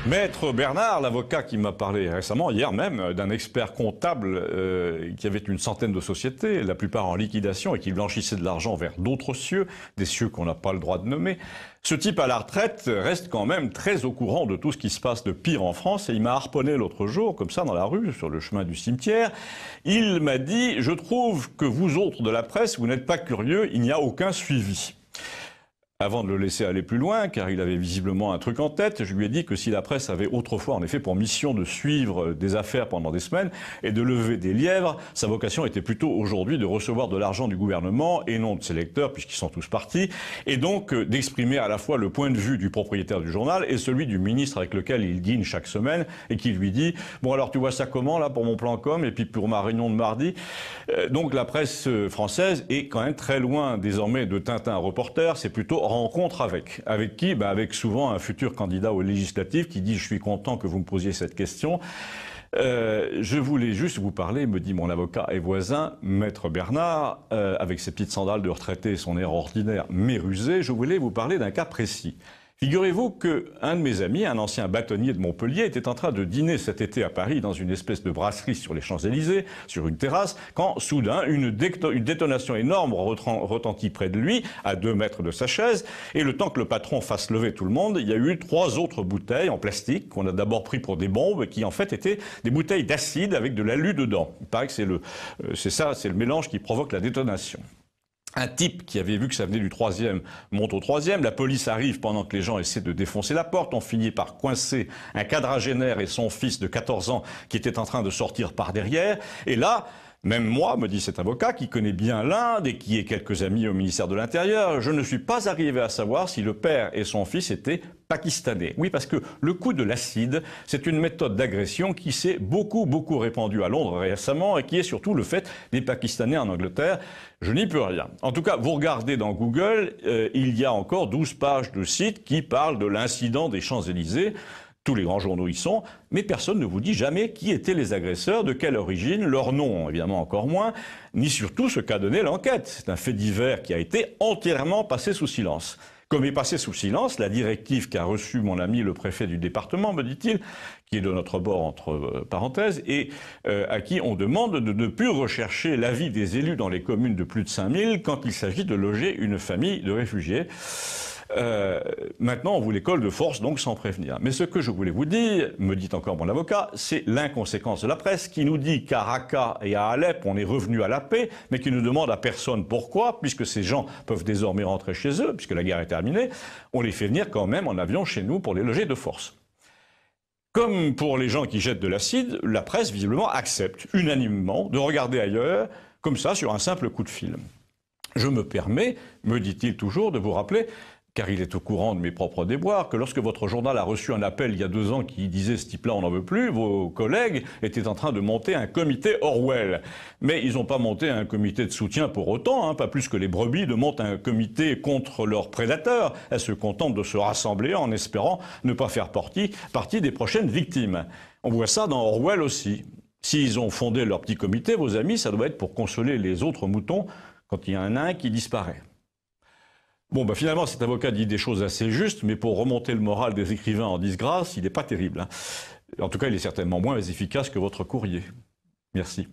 Maître Bernard, l'avocat qui m'a parlé récemment, hier même, d'un expert comptable qui avait une centaine de sociétés, la plupart en liquidation et qui blanchissait de l'argent vers d'autres cieux, des cieux qu'on n'a pas le droit de nommer. Ce type à la retraite reste quand même très au courant de tout ce qui se passe de pire en France et il m'a harponné l'autre jour, comme ça, dans la rue, sur le chemin du cimetière. Il m'a dit « Je trouve que vous autres de la presse, vous n'êtes pas curieux, il n'y a aucun suivi ». Avant de le laisser aller plus loin, car il avait visiblement un truc en tête, je lui ai dit que si la presse avait autrefois en effet pour mission de suivre des affaires pendant des semaines et de lever des lièvres, sa vocation était plutôt aujourd'hui de recevoir de l'argent du gouvernement et non de ses lecteurs, puisqu'ils sont tous partis, et donc d'exprimer à la fois le point de vue du propriétaire du journal et celui du ministre avec lequel il dîne chaque semaine et qui lui dit « Bon alors tu vois ça comment là pour mon plan com et puis pour ma réunion de mardi ?» Donc la presse française est quand même très loin désormais de Tintin reporter, c'est plutôt rencontre avec. Avec qui? Avec souvent un futur candidat aux législatives qui dit « Je suis content que vous me posiez cette question ». Je voulais juste vous parler, me dit mon avocat et voisin, Maître Bernard, avec ses petites sandales de retraité et son air ordinaire mais rusé, je voulais vous parler d'un cas précis. Figurez-vous qu'un de mes amis, un ancien bâtonnier de Montpellier, était en train de dîner cet été à Paris dans une espèce de brasserie sur les Champs-Élysées, sur une terrasse, quand soudain une détonation énorme retentit près de lui, à 2 mètres de sa chaise, et le temps que le patron fasse lever tout le monde, il y a eu 3 autres bouteilles en plastique qu'on a d'abord pris pour des bombes, qui en fait étaient des bouteilles d'acide avec de l'alu dedans. Il paraît que c'est le mélange qui provoque la détonation. Un type qui avait vu que ça venait du 3e monte au 3e, la police arrive pendant que les gens essaient de défoncer la porte, on finit par coincer un quadragénaire et son fils de 14 ans qui était en train de sortir par derrière, et là, même moi, me dit cet avocat, qui connaît bien l'Inde et qui est quelques amis au ministère de l'Intérieur, je ne suis pas arrivé à savoir si le père et son fils étaient pakistanais. Oui, parce que le coup de l'acide, c'est une méthode d'agression qui s'est beaucoup répandue à Londres récemment et qui est surtout le fait des Pakistanais en Angleterre. Je n'y peux rien. En tout cas, vous regardez dans Google, il y a encore 12 pages de sites qui parlent de l'incident des Champs-Élysées. Tous les grands journaux y sont, mais personne ne vous dit jamais qui étaient les agresseurs, de quelle origine, leur nom, évidemment encore moins, ni surtout ce qu'a donné l'enquête. C'est un fait divers qui a été entièrement passé sous silence. Comme est passé sous silence la directive qu'a reçue mon ami le préfet du département, me dit-il, qui est de notre bord entre parenthèses, et à qui on demande de ne plus rechercher l'avis des élus dans les communes de plus de 5000 quand il s'agit de loger une famille de réfugiés. Maintenant, on vous les colle de force, donc sans prévenir. Mais ce que je voulais vous dire, me dit encore mon avocat, c'est l'inconséquence de la presse qui nous dit qu'à Raqqa et à Alep, on est revenu à la paix, mais qui ne demande à personne pourquoi, puisque ces gens peuvent désormais rentrer chez eux, puisque la guerre est terminée, on les fait venir quand même en avion chez nous pour les loger de force. Comme pour les gens qui jettent de l'acide, la presse visiblement accepte unanimement de regarder ailleurs, comme ça, sur un simple coup de fil. Je me permets, me dit-il toujours, de vous rappeler, car il est au courant de mes propres déboires, que lorsque votre journal a reçu un appel il y a 2 ans qui disait « ce type-là, on n'en veut plus », vos collègues étaient en train de monter un comité Orwell. Mais ils n'ont pas monté un comité de soutien pour autant, pas plus que les brebis ne montent un comité contre leurs prédateurs. Elles se contentent de se rassembler en espérant ne pas faire partie des prochaines victimes. On voit ça dans Orwell aussi. S'ils ont fondé leur petit comité, vos amis, ça doit être pour consoler les autres moutons quand il y en a un qui disparaît. Bon, finalement, cet avocat dit des choses assez justes, mais pour remonter le moral des écrivains en disgrâce, il n'est pas terrible. En tout cas, il est certainement moins efficace que votre courrier. Merci.